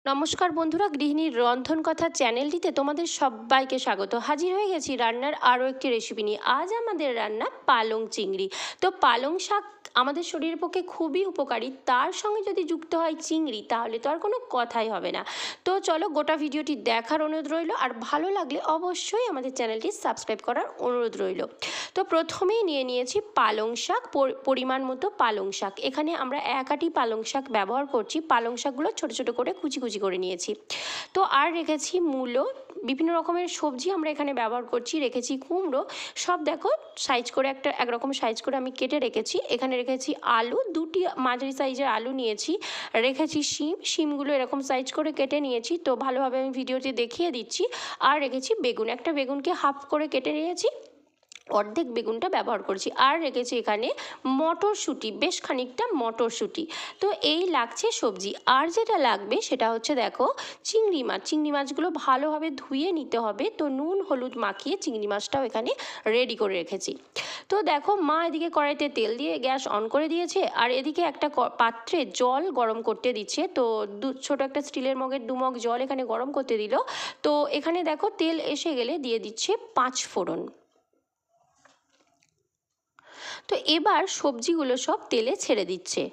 নমস্কার বন্ধুরা, গৃহিণীর রন্ধন কথা চ্যানেলটিতে তোমাদের সবাইকে স্বাগত। হাজির হয়ে গেছি রান্নার আরও একটি রেসিপি নিয়ে। আজ আমাদের রান্না পালং চিংড়ি। তো পালং শাক আমাদের শরীরের পক্ষে খুবই উপকারী, তার সঙ্গে যদি যুক্ত হয় চিংড়ি তাহলে তো আর কোনো কথাই হবে না। তো চলো গোটা ভিডিওটি দেখার অনুরোধ রইল, আর ভালো লাগলে অবশ্যই আমাদের চ্যানেলটি সাবস্ক্রাইব করার অনুরোধ রইল। তো প্রথমেই নিয়ে নিয়েছি পালং শাক, পরিমাণ মতো পালং শাক। এখানে আমরা এক আটি পালং শাক ব্যবহার করছি। পালং শাকগুলো ছোটো ছোটো করে কুচি কুচি করে নিয়েছি। তো আর রেখেছি মূলো, বিভিন্ন রকমের সবজি আমরা এখানে ব্যবহার করছি। রেখেছি কুমড়ো, সব দেখো সাইজ করে একরকম সাইজ করে আমি কেটে রেখেছি। এখানে রেখেছি আলু, দুটি মাঝারি সাইজের আলু নিয়েছি। রেখেছি শিমগুলো এরকম সাইজ করে কেটে নিয়েছি। তো ভালোভাবে আমি ভিডিওতে দেখিয়ে দিচ্ছি। আর রেখেছি বেগুন, একটা বেগুনকে হাফ করে কেটে নিয়েছি, অর্ধেক বেগুনটা ব্যবহার করছি। আর রেখেছি এখানে মটরশুঁটি, বেশ খানিকটা মটরশুঁটি। তো এই লাগছে সবজি। আর যেটা লাগবে সেটা হচ্ছে দেখো চিংড়ি মাছ। চিংড়ি মাছগুলো ভালোভাবে ধুয়ে নিতে হবে। তো নুন হলুদ মাখিয়ে চিংড়ি মাছটাও এখানে রেডি করে রেখেছি। তো দেখো মা এদিকে কড়াইতে তেল দিয়ে গ্যাস অন করে দিয়েছে, আর এদিকে একটা পাত্রে জল গরম করতে দিচ্ছে। তো ছোটো একটা স্টিলের মগের 2 মগ জল এখানে গরম করতে দিল। তো এখানে দেখো তেল এসে গেলে দিয়ে দিচ্ছে 5 ফোড়ন। তো এবার সবজিগুলো সব তেলে ছেড়ে দিচ্ছে।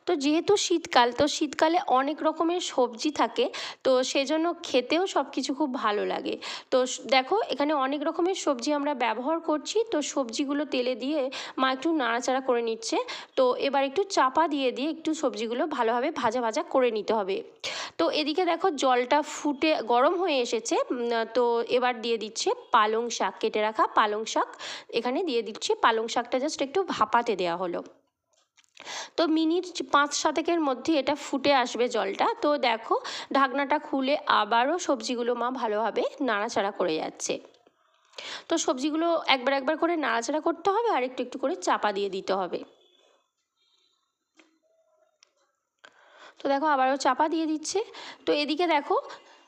তো যেহেতু শীতকাল, তো শীতকালে অনেক রকমের সবজি থাকে, তো সেজন্য খেতেও সব কিছু খুব ভালো লাগে। তো দেখো এখানে অনেক রকমের সবজি আমরা ব্যবহার করছি। তো সবজিগুলো তেলে দিয়ে মা একটু নাড়াচাড়া করে নিচ্ছে। তো এবার একটু চাপা দিয়ে দিয়ে একটু সবজিগুলো ভালোভাবে ভাজা ভাজা করে নিতে হবে। তো এদিকে দেখো জলটা ফুটে গরম হয়ে এসেছে। তো এবার দিয়ে দিচ্ছে পালং শাক, কেটে রাখা পালং শাক এখানে দিয়ে দিচ্ছি। পালং শাকটা জাস্ট একটু ভাপাতে দেওয়া হলো। তো মিনিট 5-7 মধ্যে এটা ফুটে আসবে জলটা। তো দেখো ঢাকনাটা খুলে আবারও সবজিগুলো মা ভালোভাবে নাড়াচাড়া করে যাচ্ছে। তো সবজিগুলো একবার একবার করে নাড়াচাড়া করতে হবে, আর একটু একটু করে চাপা দিয়ে দিতে হবে। তো দেখো আবারও চাপা দিয়ে দিচ্ছে। তো এদিকে দেখো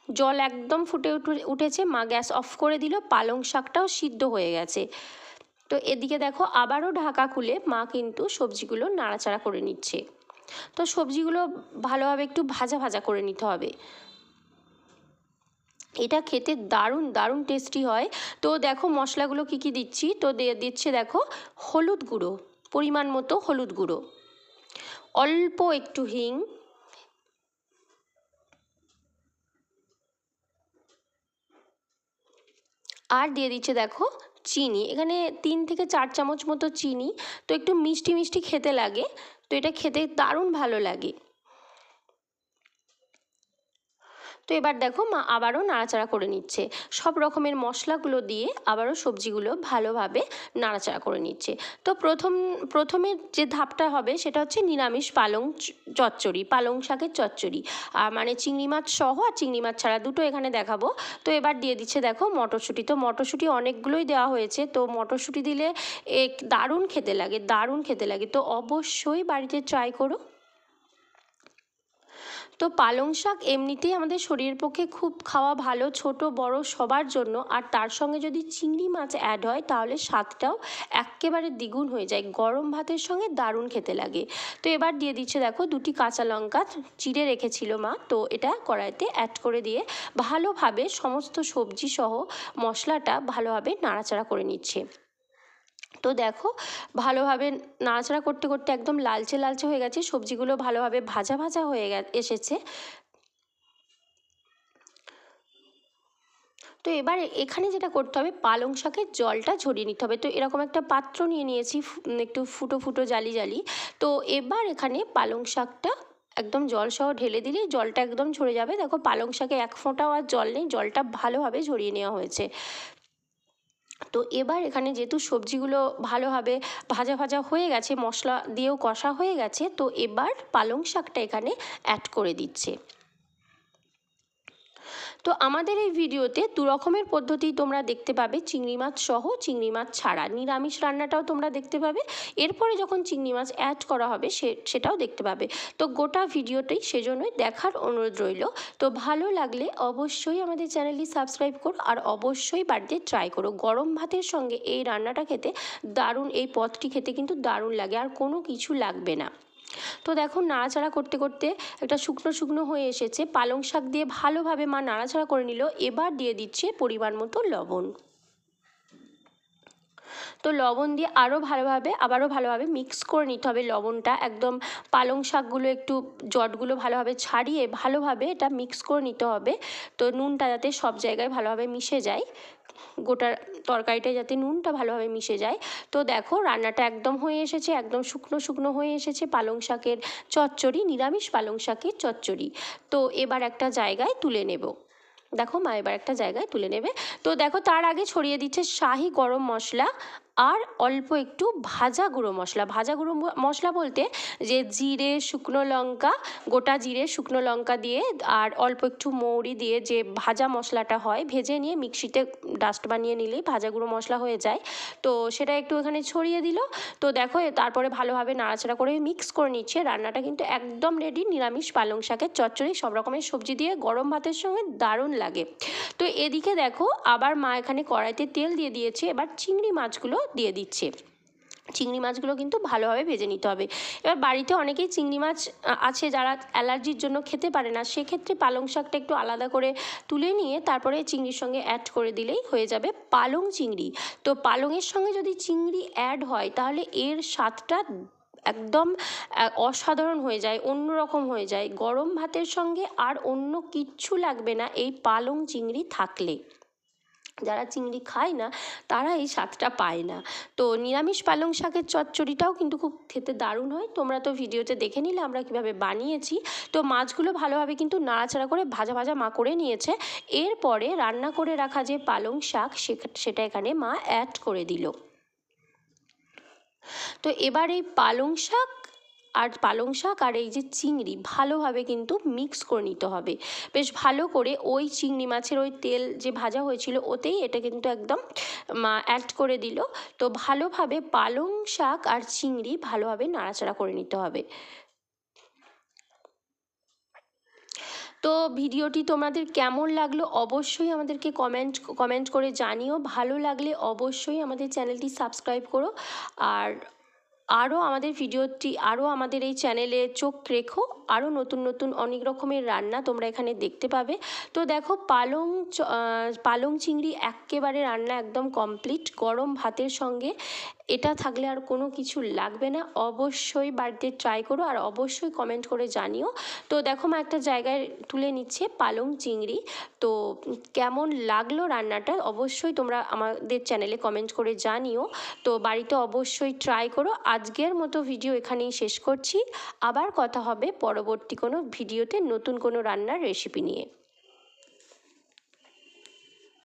জল একদম ফুটে উঠেছে, মা গ্যাস অফ করে দিল। পালং শাকটাও সিদ্ধ হয়ে গেছে। তো এদিকে দেখো আবারও ঢাকা খুলে মা কিন্তু সবজিগুলো নাড়াচাড়া করে নিচ্ছে। তো সবজিগুলো ভালোভাবে একটু ভাজা ভাজা করে নিতে হবে। এটা খেতে দারুণ দারুণ টেস্টি হয়। তো দেখো মশলাগুলো কী কী দিচ্ছি। তো দিচ্ছে দেখো হলুদ গুঁড়ো, পরিমাণ মতো হলুদ গুঁড়ো, অল্প একটু হিং, আর দিয়ে দিচ্ছে দেখো চিনি। এখানে 3 থেকে 4 চামচ মতো চিনি। তো একটু মিষ্টি মিষ্টি খেতে লাগে, তো এটা খেতে দারুণ ভালো লাগে। তো এবার দেখো মা আবারও নাড়াচাড়া করে নিচ্ছে। সব রকমের মশলাগুলো দিয়ে আবারও সবজিগুলো ভালোভাবে নাড়াচাড়া করে নিচ্ছে। তো প্রথমে যে ধাপটা হবে সেটা হচ্ছে নিরামিষ পালং চচ্চড়ি, পালং শাকের চচ্চড়ি। মানে চিংড়ি মাছ সহ আর চিংড়ি মাছ ছাড়া দুটো এখানে দেখাবো। তো এবার দিয়ে দিচ্ছে দেখো মটরশুঁটি। তো মটরশুঁটি অনেকগুলোই দেওয়া হয়েছে। তো মটরশুঁটি দিলে দারুণ খেতে লাগে, দারুণ খেতে লাগে। তো অবশ্যই বাড়িতে ট্রাই করো। তো পালং শাক এমনিতেই আমাদের শরীরের পক্ষে খুব খাওয়া ভালো, ছোট বড় সবার জন্য। আর তার সঙ্গে যদি চিংড়ি মাছ অ্যাড হয় তাহলে স্বাদটাও এক্কেবারে দ্বিগুণ হয়ে যায়। গরম ভাতের সঙ্গে দারুণ খেতে লাগে। তো এবার দিয়ে দিচ্ছে দেখো 2টি কাঁচা লঙ্কা চিড়ে রেখেছিল মা। তো এটা কড়াইতে অ্যাড করে দিয়ে ভালোভাবে সমস্ত সবজি সহ মশলাটা ভালোভাবে নাড়াচাড়া করে নিচ্ছে। তো দেখো ভালোভাবে নাড়াচাড়া করতে করতে একদম লালচে লালচে হয়ে গেছে, সবজিগুলো ভালোভাবে ভাজা ভাজা হয়ে এসেছে। তো এবার এখানে যেটা করতে হবে, পালং শাকের জলটা ঝরিয়ে নিতে হবে। তো এরকম একটা পাত্র নিয়ে নিয়েছি, একটু ফুটো ফুটো জালি জালি। তো এবার এখানে পালং শাকটা একদম জলসহ ঢেলে দিলেই জলটা একদম ঝরে যাবে। দেখো পালং শাকে এক ফোঁটাও আর জল নেই, জলটা ভালোভাবে ঝরিয়ে নেওয়া হয়েছে। তো এবার এখানে যেহেতু সবজিগুলো ভালোভাবে ভাজা ভাজা হয়ে গেছে, মশলা দিয়েও কষা হয়ে গেছে, তো এবার পালং শাকটা এখানে অ্যাড করে দিচ্ছে। তো আমাদের এই ভিডিওতে 2 রকমের পদ্ধতি তোমরা দেখতে পাবে, চিংড়ি মাছ সহ, চিংড়ি মাছ ছাড়া। নিরামিষ রান্নাটাও তোমরা দেখতে পাবে, এরপরে যখন চিংড়ি মাছ অ্যাড করা হবে সেটাও দেখতে পাবে। তো গোটা ভিডিওটাই সেজন্যই দেখার অনুরোধ রইল। তো ভালো লাগলে অবশ্যই আমাদের চ্যানেলটি সাবস্ক্রাইব করো, আর অবশ্যই বাড়িতে ট্রাই করো। গরম ভাতের সঙ্গে এই রান্নাটা খেতে দারুণ, এই পদটি খেতে কিন্তু দারুণ লাগে, আর কোনো কিছু লাগবে না। তো দেখো নাড়াচাড়া করতে করতে একটা শুকনো শুকনো হয়ে এসেছে, পালং শাক দিয়ে ভালোভাবে মা নাড়াচাড়া করে নিল। এবার দিয়ে দিচ্ছে পরিমাণ মতো লবণ। তো লবণ দিয়ে আবারও ভালোভাবে মিক্স করে নিতে হবে লবণটা, একদম পালং শাকগুলো একটু জটগুলো ভালোভাবে ছাড়িয়ে ভালোভাবে এটা মিক্স করে নিতে হবে। তো নুনটা যাতে সব জায়গায় ভালোভাবে মিশে যায়, গোটা তরকারিটা যাতে নুনটা ভালোভাবে মিশে যায়। তো দেখো রান্নাটা একদম হয়ে এসেছে, একদম শুকনো শুকনো হয়ে এসেছে পালং শাকের চচ্চড়ি, নিরামিষ পালং শাকের চচ্চড়ি। তো এবার একটা জায়গায় তুলে নেব। দেখো মা এবার একটা জায়গায় তুলে নেবে। তো দেখো তার আগে ছড়িয়ে দিচ্ছে শাহি গরম মশলা আর অল্প একটু ভাজা গুঁড়ো মশলা। ভাজা গুঁড়ো মশলা বলতে যে জিরে, শুকনো লঙ্কা, গোটা জিরে শুকনো লঙ্কা দিয়ে আর অল্প একটু মৌরি দিয়ে যে ভাজা মশলাটা হয়, ভেজে নিয়ে মিক্সিতে ডাস্ট বানিয়ে নিলেই ভাজা গুঁড়ো মশলা হয়ে যায়। তো সেটা একটু এখানে ছড়িয়ে দিল। তো দেখো তারপরে ভালোভাবে নাড়াচাড়া করে মিক্স করে নিচ্ছে। রান্নাটা কিন্তু একদম রেডি, নিরামিষ পালং শাকের চচ্চড়ি সব রকমের সবজি দিয়ে গরম ভাতের সঙ্গে দারুণ লাগে। তো এদিকে দেখো আবার মা এখানে কড়াইতে তেল দিয়ে দিয়েছে, এবার চিংড়ি মাছগুলো দিয়ে দিচ্ছে। চিংড়ি মাছগুলো কিন্তু ভালোভাবে ভেজে নিতে হবে। এবার বাড়িতে অনেকেই চিংড়ি মাছ আছে যারা অ্যালার্জির জন্য খেতে পারে না, সেক্ষেত্রে পালং শাকটা একটু আলাদা করে তুলে নিয়ে তারপরে চিংড়ির সঙ্গে অ্যাড করে দিলেই হয়ে যাবে পালং চিংড়ি। তো পালংয়ের সঙ্গে যদি চিংড়ি অ্যাড হয় তাহলে এর স্বাদটা একদম অসাধারণ হয়ে যায়, অন্যরকম হয়ে যায়। গরম ভাতের সঙ্গে আর অন্য কিচ্ছু লাগবে না এই পালং চিংড়ি থাকলে। যারা চিংড়ি খায় না তারা এই স্বাদটা পায় না। তো নিরামিষ পালং শাকের চচ্চড়িটাও কিন্তু খুব খেতে দারুণ হয়। তোমরা তো ভিডিওতে দেখে নিলে আমরা কীভাবে বানিয়েছি। তো মাছগুলো ভালোভাবে কিন্তু নাড়াচাড়া করে ভাজা ভাজা মা করে নিয়েছে। এরপরে রান্না করে রাখা যে পালং শাক সেটা এখানে মা অ্যাড করে দিল। তো এবার এই পালং শাক আর এই যে চিংড়ি ভালোভাবে কিন্তু মিক্স করে নিতে হবে। বেশ ভালো করে ওই চিংড়ি মাছের ওই তেল যে ভাজা হয়েছিল ওতেই এটা কিন্তু একদম অ্যাড করে দিল। তো ভালোভাবে পালং শাক আর চিংড়ি ভালোভাবে নাড়াচাড়া করে নিতে হবে। তো ভিডিওটি তোমাদের কেমন লাগলো অবশ্যই আমাদেরকে কমেন্ট করে জানিও। ভালো লাগলে অবশ্যই আমাদের চ্যানেলটি সাবস্ক্রাইব করো। আর আরও আমাদের এই চ্যানেলে চোখ রেখো। আরও নতুন নতুন অনেক রকমের রান্না তোমরা এখানে দেখতে পাবে। তো দেখো পালং চিংড়ি একেবারে রান্না একদম কমপ্লিট। গরম ভাতের সঙ্গে এটা থাকলে আর কোনো কিছু লাগবে না। অবশ্যই বাড়িতে ট্রাই করো আর অবশ্যই কমেন্ট করে জানিও। তো দেখো মা একটা জায়গায় তুলে নিচ্ছে পালং চিংড়ি। তো কেমন লাগলো রান্নাটা অবশ্যই তোমরা আমাদের চ্যানেলে কমেন্ট করে জানিও। তো বাড়িতে অবশ্যই ট্রাই করো। আজকের মতো ভিডিও এখানেই শেষ করছি। আবার কথা হবে পরবর্তী কোনো ভিডিওতে নতুন কোনো রান্নার রেসিপি নিয়ে।